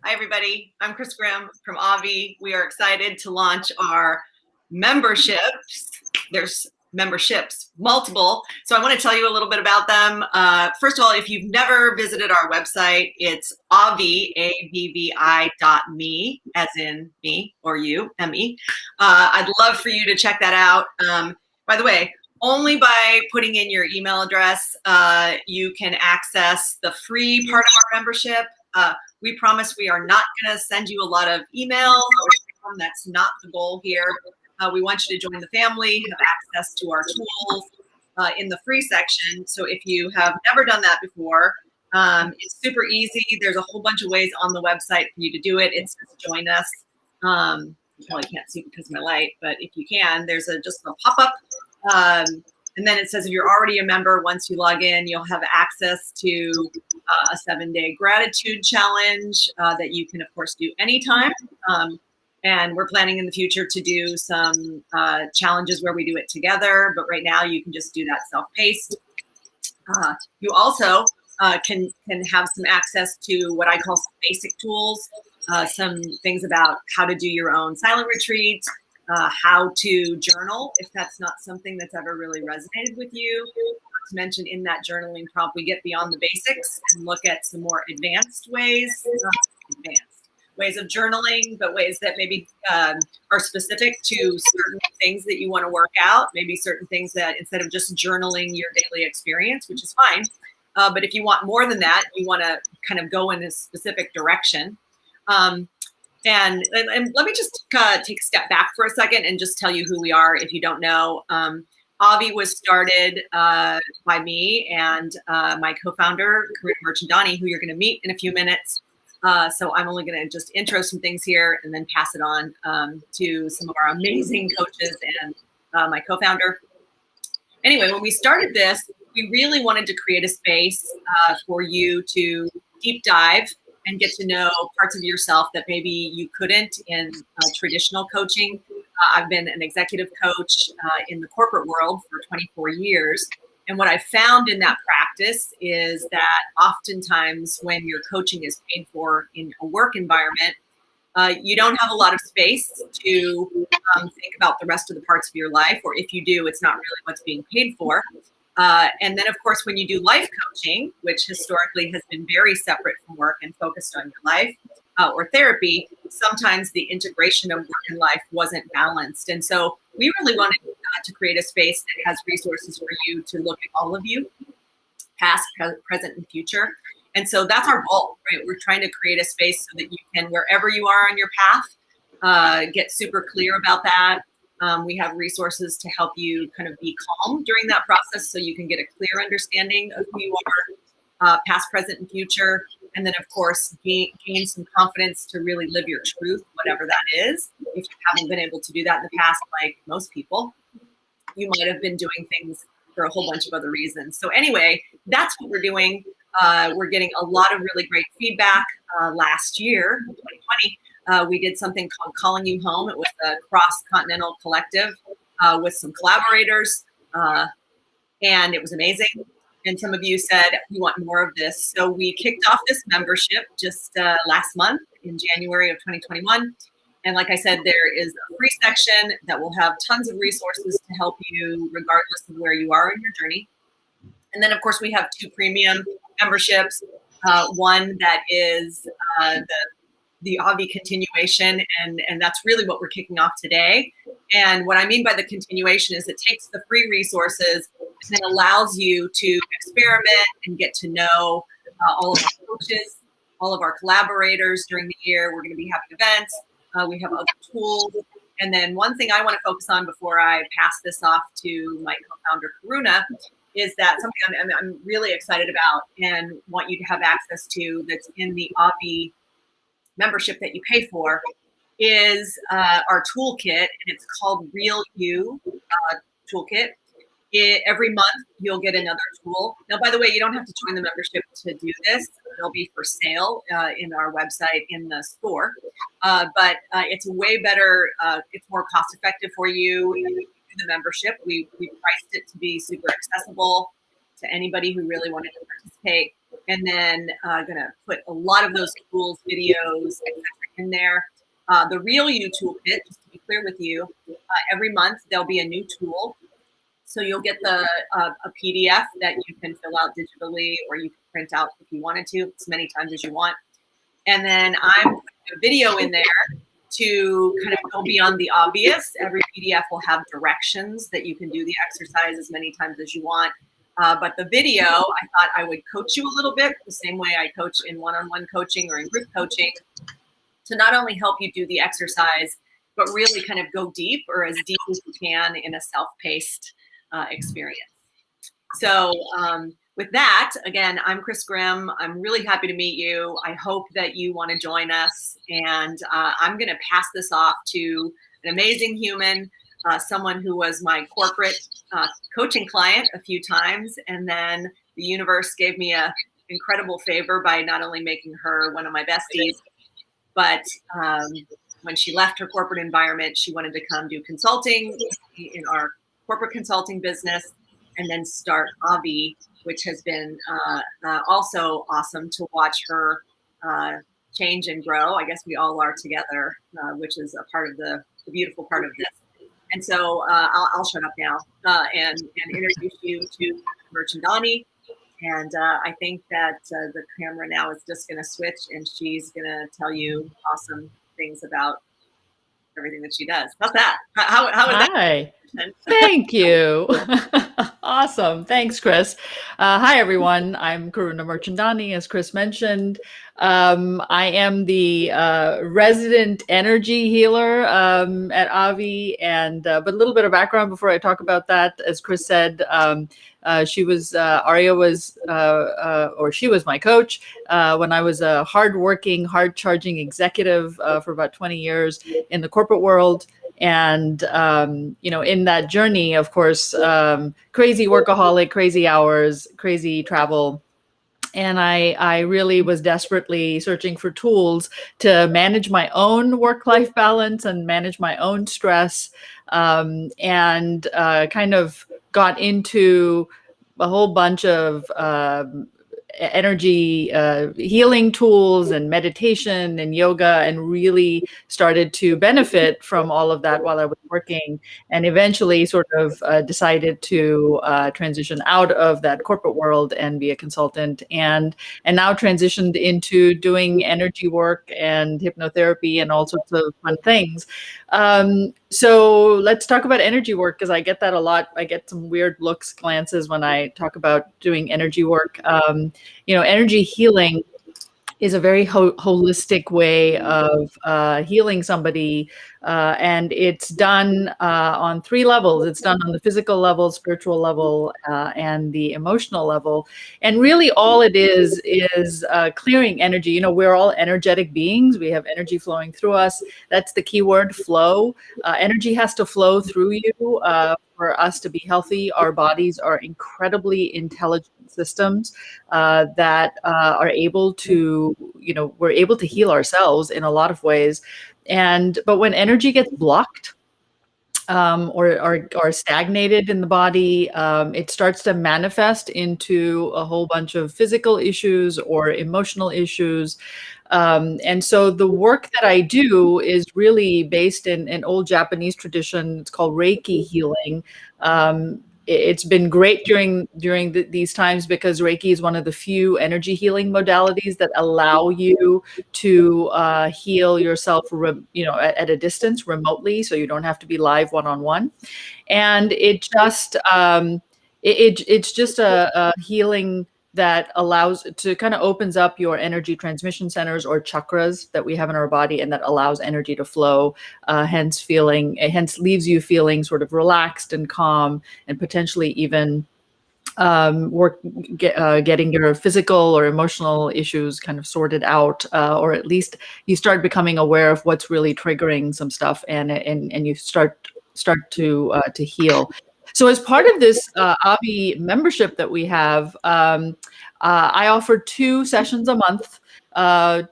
Hi, everybody. I'm Chris Grimm from AVVI. We are excited to launch our memberships. There's memberships, multiple. So I want to tell you a little bit about them. First of all, if you've never visited our website, it's AVVI, AVVI.me, as in me or you, M-E. I'd love for you to check that out. By the way, only by putting in your email address, you can access the free part of our membership. We promise we are not going to send you a lot of emails. That's not the goal here. We want you to join the family, have access to our tools in the free section. So if you have never done that before, it's super easy. There's a whole bunch of ways on the website for you to do it. It's just join us. You probably can't see because of my light, but if you can, there's just a pop-up. And then it says if you're already a member, once you log in, you'll have access to a 7-day gratitude challenge that you can, of course, do anytime. And we're planning in the future to do some challenges where we do it together. But right now, you can just do that self-paced. You also can have some access to what I call some basic tools, some things about how to do your own silent retreat, how to journal, if that's not something that's ever really resonated with you. Not to mention in that journaling prompt, we get beyond the basics and look at some more advanced ways, of journaling, but ways that maybe are specific to certain things that you want to work out, maybe certain things that instead of just journaling your daily experience, which is fine. But if you want more than that, you want to kind of go in a specific direction. And let me just take a step back for a second and just tell you who we are if you don't know. AVVI was started by me and my co-founder, Kuruna, who you're going to meet in a few minutes. So I'm only going to just intro some things here and then pass it on to some of our amazing coaches and my co-founder. Anyway, when we started this, we really wanted to create a space for you to deep dive and get to know parts of yourself that maybe you couldn't in traditional coaching. I've been an executive coach in the corporate world for 24 years. And what I found in that practice is that oftentimes when your coaching is paid for in a work environment, you don't have a lot of space to think about the rest of the parts of your life, or if you do, it's not really what's being paid for. And then, of course, when you do life coaching, which historically has been very separate from work and focused on your life, or therapy, sometimes the integration of work and life wasn't balanced. And so we really wanted to create a space that has resources for you to look at all of you, past, present, and future. And so that's our goal, right? We're trying to create a space so that you can, wherever you are on your path, get super clear about that. We have resources to help you kind of be calm during that process so you can get a clear understanding of who you are, past, present, and future. And then, of course, gain some confidence to really live your truth, whatever that is. If you haven't been able to do that in the past, like most people, you might have been doing things for a whole bunch of other reasons. So anyway, that's what we're doing. We're getting a lot of really great feedback. Last year, 2020, we did something called Calling You Home. It was a cross-continental collective with some collaborators, and it was amazing. And some of you said, we want more of this. So we kicked off this membership just last month in January of 2021. And like I said, there is a free section that will have tons of resources to help you regardless of where you are in your journey. And then, of course, we have 2 premium memberships. One that is the AVVI continuation, and that's really what we're kicking off today. And what I mean by the continuation is it takes the free resources and allows you to experiment and get to know all of our coaches, all of our collaborators during the year. We're going to be having events. We have other tools. And then one thing I want to focus on before I pass this off to my co-founder, Kuruna, is that something I'm really excited about and want you to have access to that's in the AVVI membership that you pay for is our toolkit, and it's called Real You Toolkit. Every month, you'll get another tool. Now, by the way, you don't have to join the membership to do this. They'll be for sale in our website in the store. But it's way better. It's more cost effective for you. The membership, we priced it to be super accessible to anybody who really wanted to participate. and then gonna put a lot of those tools, videos, etc. in there. The Real You toolkit, just to be clear with you, every month there'll be a new tool. So you'll get a PDF that you can fill out digitally, or you can print out if you wanted to, as many times as you want. And then I'm putting a video in there to kind of go beyond the obvious. Every PDF will have directions that you can do the exercise as many times as you want. But the video, I thought I would coach you a little bit the same way I coach in one-on-one coaching or in group coaching, to not only help you do the exercise, but really kind of go deep, or as deep as you can, in a self-paced experience. So with that, again, I'm Chris Grimm. I'm really happy to meet you. I hope that you want to join us. And I'm going to pass this off to an amazing human, someone who was my corporate coaching client a few times. And then the universe gave me an incredible favor by not only making her one of my besties, but when she left her corporate environment, she wanted to come do consulting in our corporate consulting business, and then start AVVI, which has been also awesome to watch her change and grow. I guess we all are together, which is a part of the beautiful part of this. And so I'll shut up now and introduce you to Merchandani. And I think that the camera now is just going to switch, and she's going to tell you awesome things about everything that she does. How's that? How is that? Hi. Thank you. Awesome. Thanks, Chris. Hi, everyone. I'm Kuruna Merchandani, as Chris mentioned. I am the resident energy healer at AVVI, and but a little bit of background before I talk about that. As Chris said, she was my coach when I was a hardworking, hard-charging executive for about 20 years in the corporate world. And, in that journey, of course, crazy workaholic, crazy hours, crazy travel. And I really was desperately searching for tools to manage my own work-life balance and manage my own stress, and kind of got into a whole bunch of energy healing tools and meditation and yoga, and really started to benefit from all of that while I was working, and eventually sort of decided to transition out of that corporate world and be a consultant, and now transitioned into doing energy work and hypnotherapy and all sorts of fun things. So let's talk about energy work, because I get that a lot. I get some weird looks, glances when I talk about doing energy work. Energy healing is a very holistic way of healing somebody. And it's done on 3 levels. It's done on the physical level, spiritual level, and the emotional level. And really all it is clearing energy. We're all energetic beings. We have energy flowing through us. That's the key word, flow. Energy has to flow through you for us to be healthy. Our bodies are incredibly intelligent systems that are able to, we're able to heal ourselves in a lot of ways. But when energy gets blocked or stagnated in the body, it starts to manifest into a whole bunch of physical issues or emotional issues. And so the work that I do is really based in an old Japanese tradition. It's called Reiki healing. It's been great during these times, because Reiki is one of the few energy healing modalities that allow you to heal yourself, at a distance, remotely, so you don't have to be live one-on-one. And it's just a healing that allows to kind of opens up your energy transmission centers, or chakras, that we have in our body, and that allows energy to flow, hence leaves you feeling sort of relaxed and calm, and potentially even getting your physical or emotional issues kind of sorted out, or at least you start becoming aware of what's really triggering some stuff, and you start to heal. So as part of this AVVI membership that we have, I offer 2 sessions a month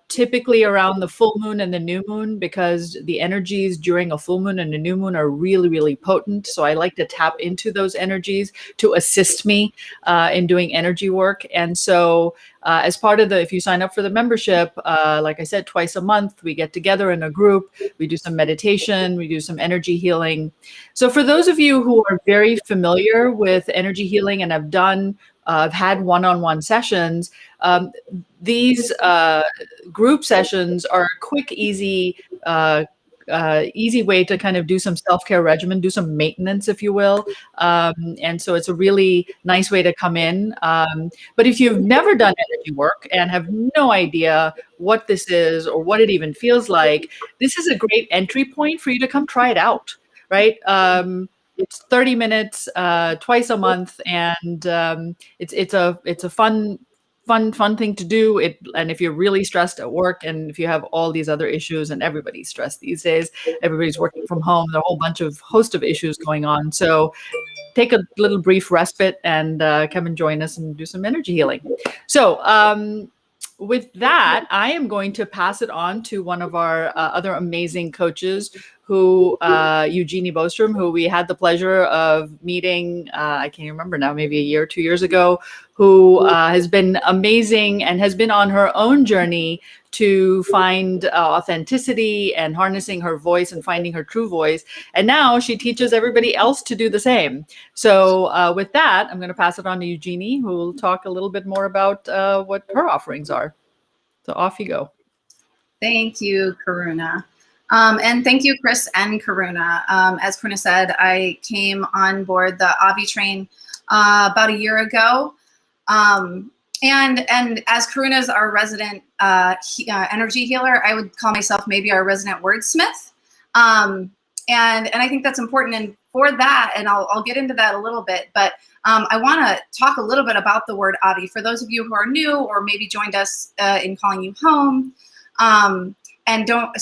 typically around the full moon and the new moon, because the energies during a full moon and a new moon are really, really potent. So I like to tap into those energies to assist me in doing energy work. And so as part of if you sign up for the membership, like I said, twice a month, we get together in a group, we do some meditation, we do some energy healing. So for those of you who are very familiar with energy healing and have had one-on-one sessions, these group sessions are a quick, easy way to kind of do some self-care regimen, do some maintenance, if you will. And so it's a really nice way to come in. But if you've never done energy work and have no idea what this is or what it even feels like, this is a great entry point for you to come try it out, right? It's 30 minutes twice a month, and it's a fun thing to do. And if you're really stressed at work, and if you have all these other issues, and everybody's stressed these days, everybody's working from home, there are a whole host of issues going on. So take a little brief respite and come and join us and do some energy healing. So with that, I am going to pass it on to one of our other amazing coaches, Eugenie Bostrom, who we had the pleasure of meeting, I can't remember now, maybe a year or 2 years ago, who has been amazing and has been on her own journey to find authenticity and harnessing her voice and finding her true voice. And now she teaches everybody else to do the same. So with that, I'm going to pass it on to Eugenie, who will talk a little bit more about what her offerings are. So off you go. Thank you, Kuruna. And thank you, Chris and Kuruna. As Kuruna said, I came on board the AVVI train about a year ago. And as Kuruna is our resident energy healer, I would call myself maybe our resident wordsmith. And I think that's important. And for that, and I'll get into that a little bit, but I want to talk a little bit about the word AVVI. For those of you who are new or maybe joined us in calling you home, and don't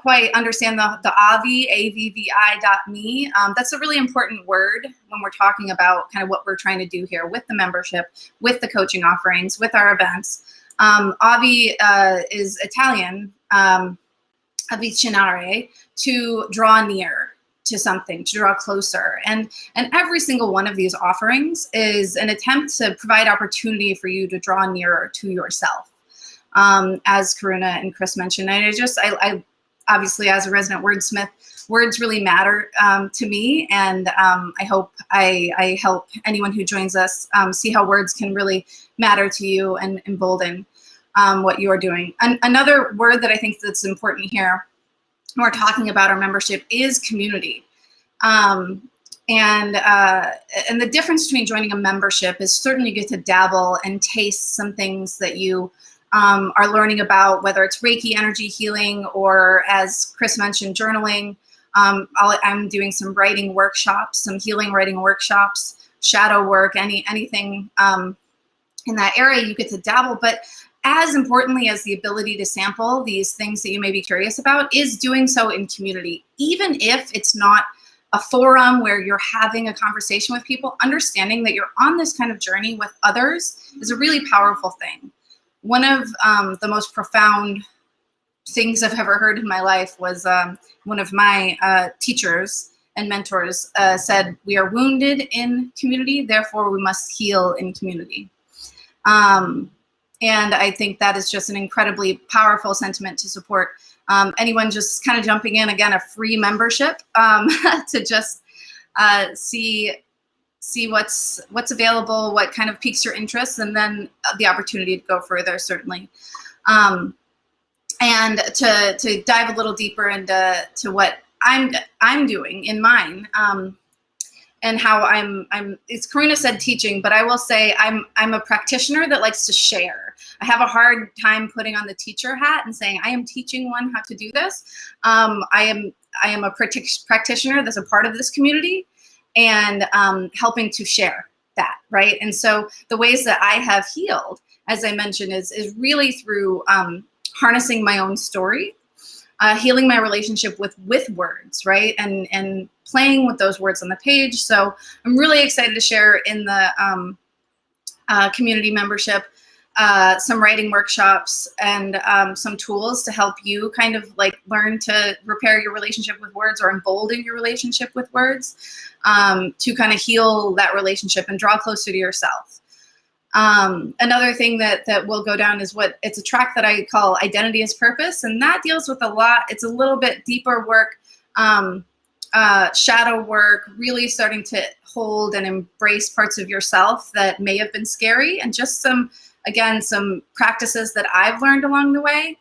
quite understand the AVVI, AVVI.me. That's a really important word when we're talking about kind of what we're trying to do here with the membership, with the coaching offerings, with our events. AVVI is Italian, avvicinare, to draw near to something, to draw closer. And every single one of these offerings is an attempt to provide opportunity for you to draw nearer to yourself. As Kuruna and Chris mentioned, and I obviously, as a resident wordsmith, words really matter to me, and I hope I help anyone who joins us see how words can really matter to you and embolden what you are doing. Another word that I think that's important here when we're talking about our membership is community. And the difference between joining a membership is certainly you get to dabble and taste some things that you are learning about, whether it's Reiki energy healing or, as Chris mentioned, journaling. I'm doing some writing workshops, some healing writing workshops, shadow work, anything in that area you get to dabble. But as importantly as the ability to sample these things that you may be curious about is doing so in community. Even if it's not a forum where you're having a conversation with people, understanding that you're on this kind of journey with others is a really powerful thing. One of the most profound things I've ever heard in my life was one of my teachers and mentors said, "We are wounded in community, therefore we must heal in community." And I think that is just an incredibly powerful sentiment to support anyone just kind of jumping in, again, a free membership to just see what's available, what kind of piques your interest, and then the opportunity to go further, certainly. And to dive a little deeper into what I'm doing in mine, and how it's Kuruna said teaching, but I will say I'm a practitioner that likes to share. I have a hard time putting on the teacher hat and saying I am teaching one how to do this. I am a practitioner that's a part of this community, and helping to share that, right? And so the ways that I have healed, as I mentioned, is really through harnessing my own story, healing my relationship with words, right? And playing with those words on the page. So I'm really excited to share in the community membership some writing workshops, and some tools to help you kind of like learn to repair your relationship with words or embolden your relationship with words, to kind of heal that relationship and draw closer to yourself. Another thing that will go down is it's a track that I call Identity as Purpose, and that deals with a lot. It's a little bit deeper work, shadow work, really starting to hold and embrace parts of yourself that may have been scary, and just some practices that I've learned along the way,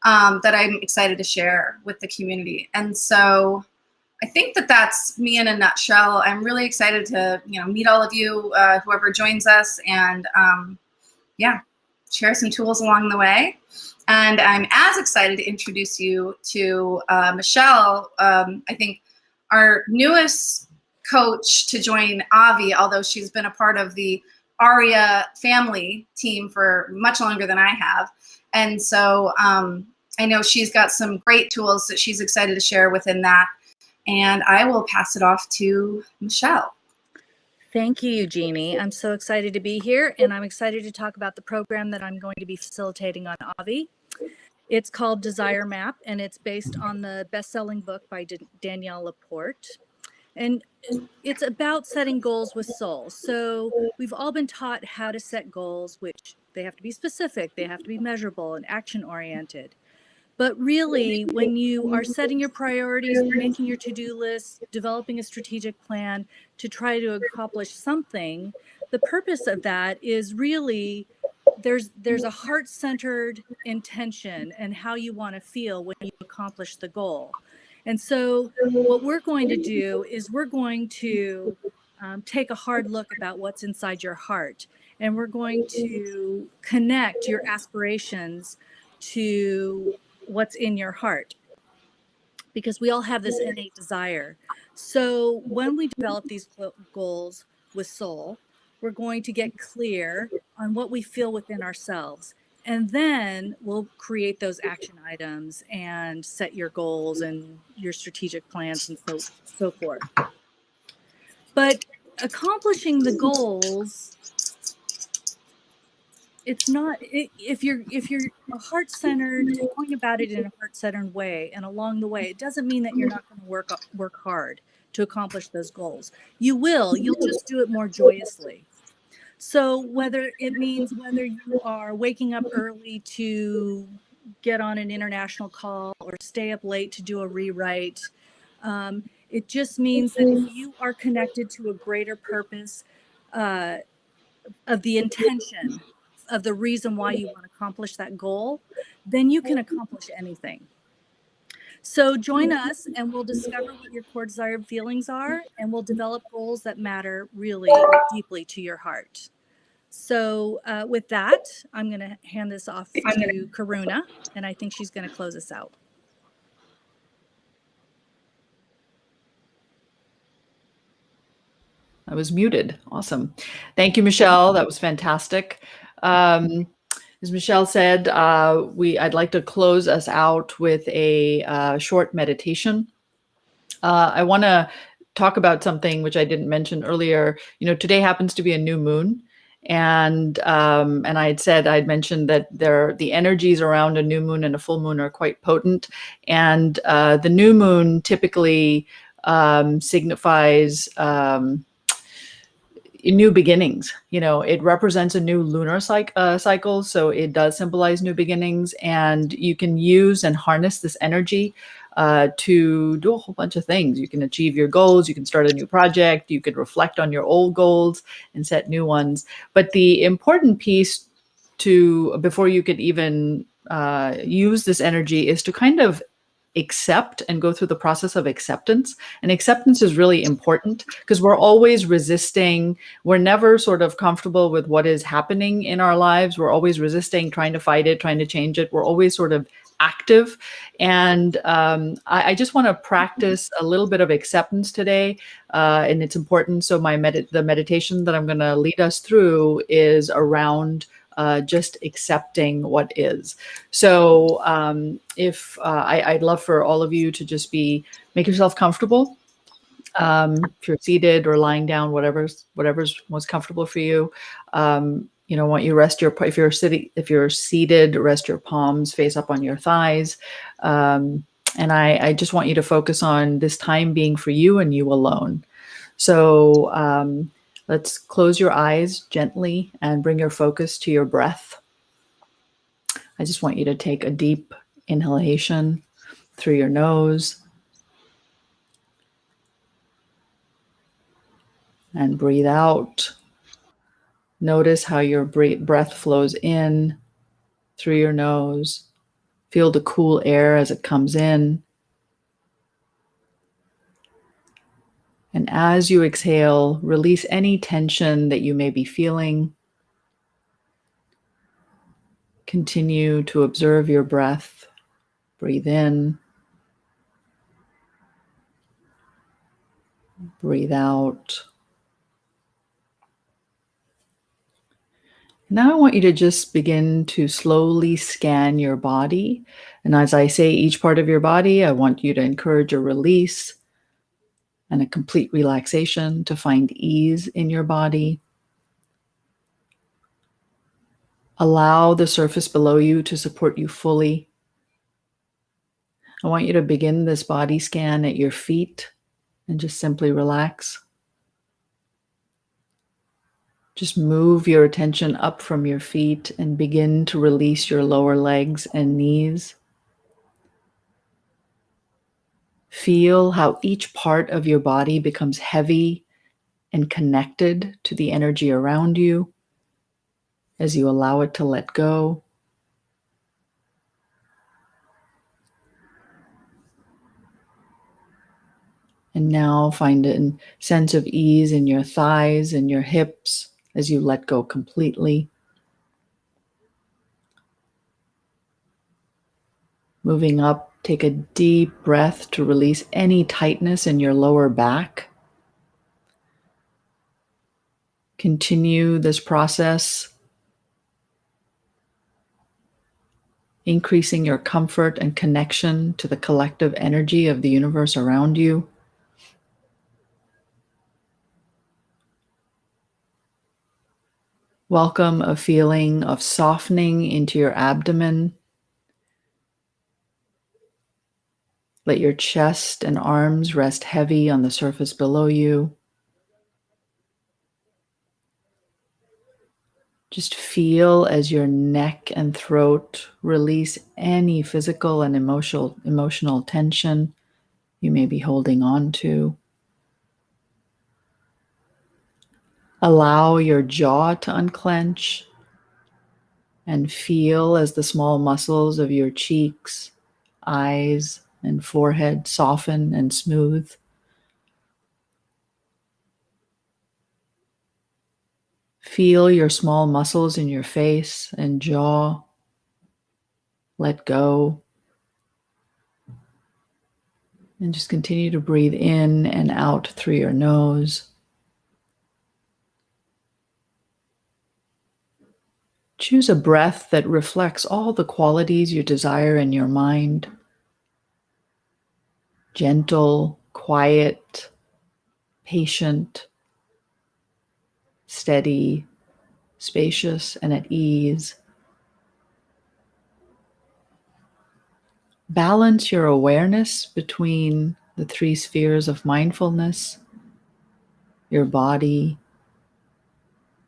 that I'm excited to share with the community. And so I think that that's me in a nutshell. I'm really excited to, meet all of you, whoever joins us, and share some tools along the way. And I'm as excited to introduce you to Michelle. I think our newest coach to join AVVI, although she's been a part of the ARIA family team for much longer than I have. And so I know she's got some great tools that she's excited to share within that. And I will pass it off to Michelle. Thank you, Eugenie. I'm so excited to be here, and I'm excited to talk about the program that I'm going to be facilitating on AVVI. It's called Desire Map, and it's based on the best-selling book by Danielle Laporte. And it's about setting goals with soul. So we've all been taught how to set goals, which they have to be specific, they have to be measurable and action-oriented. But really, when you are setting your priorities, making your to-do list, developing a strategic plan to try to accomplish something, the purpose of that is really there's a heart-centered intention and how you want to feel when you accomplish the goal. And so what we're going to do is we're going to take a hard look about what's inside your heart, and we're going to connect your aspirations to what's in your heart, because we all have this innate desire. So when we develop these goals with soul, we're going to get clear on what we feel within ourselves, and then we'll create those action items and set your goals and your strategic plans and so forth. But accomplishing the goals, it's not, if you're heart-centered, going about it in a heart-centered way, and along the way, it doesn't mean that you're not going to work hard to accomplish those goals. You'll just do it more joyously. So whether you are waking up early to get on an international call or stay up late to do a rewrite, it just means that if you are connected to a greater purpose of the intention, of the reason why you want to accomplish that goal, then you can accomplish anything. So join us, and we'll discover what your core desired feelings are, and we'll develop goals that matter really deeply to your heart. So with that, I'm going to hand this off to Kuruna, and I think she's going to close us out. I was muted. Awesome. Thank you, Michelle. That was fantastic. As Michelle said, I'd like to close us out with a short meditation. I want to talk about something which I didn't mention earlier. Today happens to be a new moon, and I'd mentioned that the energies around a new moon and a full moon are quite potent, and the new moon typically signifies new beginnings. It represents a new lunar cycle, so it does symbolize new beginnings, and you can use and harness this energy to do a whole bunch of things. You can achieve your goals, you can start a new project, you could reflect on your old goals and set new ones. But the important piece before you could even use this energy is to kind of accept and go through the process of acceptance. And acceptance is really important because we're always resisting. We're never sort of comfortable with what is happening in our lives. We're always resisting, trying to fight it, trying to change it. We're always sort of active. And I just want to practice a little bit of acceptance today. And it's important. So the meditation that I'm going to lead us through is around just accepting what is. So I'd love for all of you to just make yourself comfortable. If you're seated or lying down, whatever's most comfortable for you. I want you to rest if you're seated, rest your palms face up on your thighs. And I just want you to focus on this time being for you and you alone. So let's close your eyes gently and bring your focus to your breath. I just want you to take a deep inhalation through your nose and breathe out. Notice how your breath flows in through your nose. Feel the cool air as it comes in. And as you exhale, release any tension that you may be feeling. Continue to observe your breath. Breathe in. Breathe out. Now I want you to just begin to slowly scan your body. And as I say each part of your body, I want you to encourage a release and a complete relaxation to find ease in your body. Allow the surface below you to support you fully. I want you to begin this body scan at your feet and just simply relax. Just move your attention up from your feet and begin to release your lower legs and knees. Feel how each part of your body becomes heavy and connected to the energy around you as you allow it to let go. And now find a sense of ease in your thighs and your hips as you let go completely. Moving up, take a deep breath to release any tightness in your lower back. Continue this process, increasing your comfort and connection to the collective energy of the universe around you. Welcome a feeling of softening into your abdomen. Let your chest and arms rest heavy on the surface below you. Just feel as your neck and throat release any physical and emotional tension you may be holding on to. Allow your jaw to unclench and feel as the small muscles of your cheeks, eyes, and forehead soften and smooth. Feel your small muscles in your face and jaw let go. And just continue to breathe in and out through your nose. Choose a breath that reflects all the qualities you desire in your mind. Gentle, quiet, patient, steady, spacious, and at ease. Balance your awareness between the three spheres of mindfulness: your body,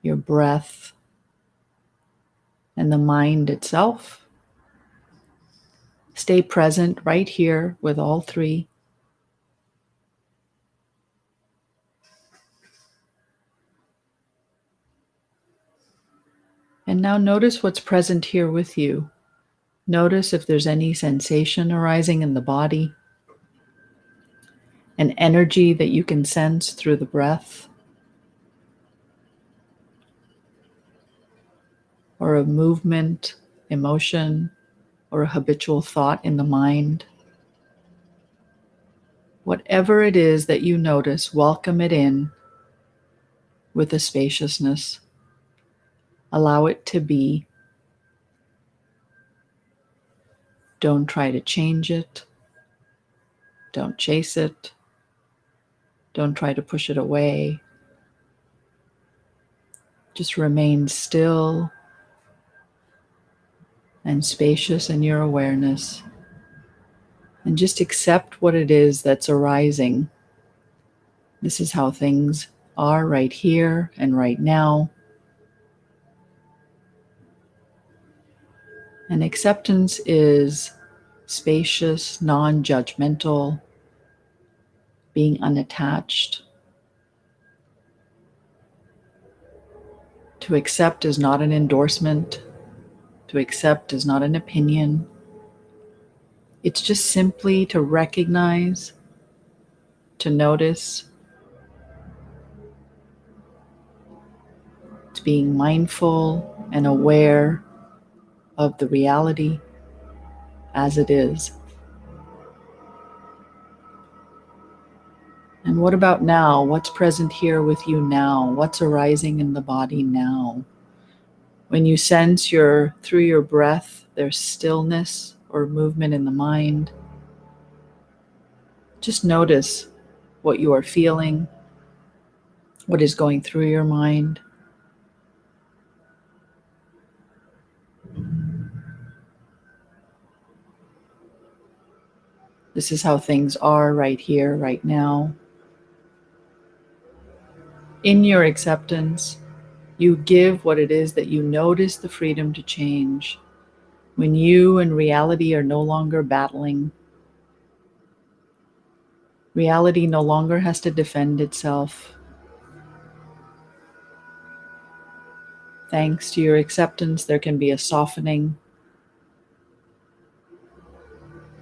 your breath, and the mind itself. Stay present right here with all three. And now notice what's present here with you. Notice if there's any sensation arising in the body, an energy that you can sense through the breath, or a movement, emotion, or a habitual thought in the mind. Whatever it is that you notice, welcome it in with a spaciousness. Allow it to be. Don't try to change it. Don't chase it. Don't try to push it away. Just remain still and spacious in your awareness, and just accept what it is that's arising. This is how things are right here and right now. And acceptance is spacious, non-judgmental, being unattached. To accept is not an endorsement. To accept is not an opinion. It's just simply to recognize, to notice. It's being mindful and aware of the reality as it is. And what about now? What's present here with you now? What's arising in the body now? When you sense through your breath, there's stillness or movement in the mind, just notice what you are feeling, what is going through your mind. This is how things are right here, right now. In your acceptance, you give what it is that you notice the freedom to change. When you and reality are no longer battling, reality no longer has to defend itself. Thanks to your acceptance, there can be a softening.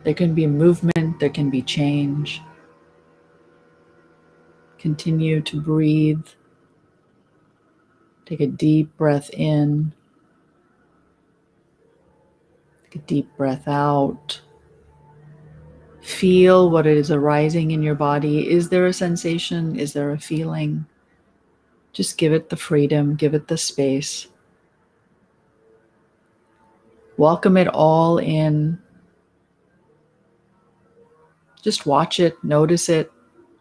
There can be movement, there can be change. Continue to breathe. Take a deep breath in. Take a deep breath out. Feel what is arising in your body. Is there a sensation? Is there a feeling? Just give it the freedom, give it the space. Welcome it all in. Just watch it, notice it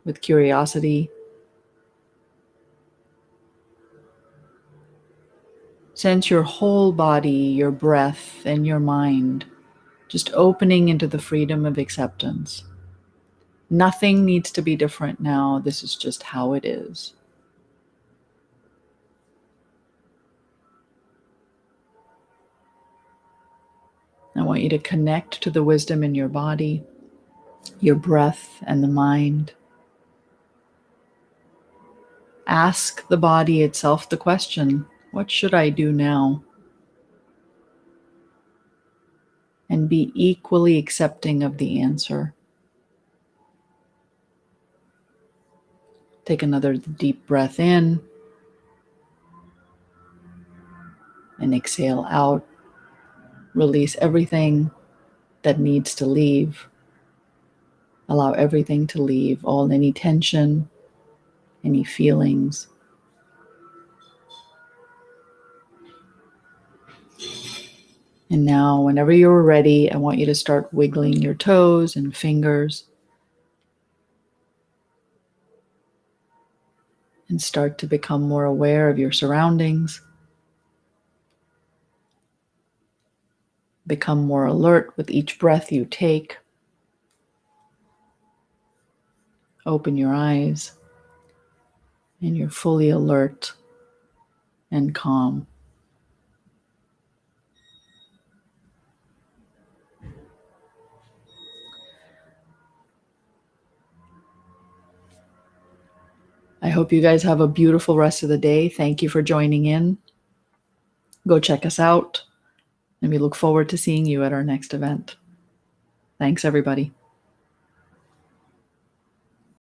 with curiosity. Sense your whole body, your breath, and your mind just opening into the freedom of acceptance. Nothing needs to be different now. This is just how it is. I want you to connect to the wisdom in your body, your breath, and the mind. Ask the body itself the question, what should I do now? And be equally accepting of the answer. Take another deep breath in and exhale out. Release everything that needs to leave. Allow everything to leave, any tension, any feelings. And now, whenever you're ready, I want you to start wiggling your toes and fingers and start to become more aware of your surroundings. Become more alert with each breath you take. Open your eyes, and you're fully alert and calm. I hope you guys have a beautiful rest of the day. Thank you for joining in. Go check us out, and we look forward to seeing you at our next event. Thanks, everybody.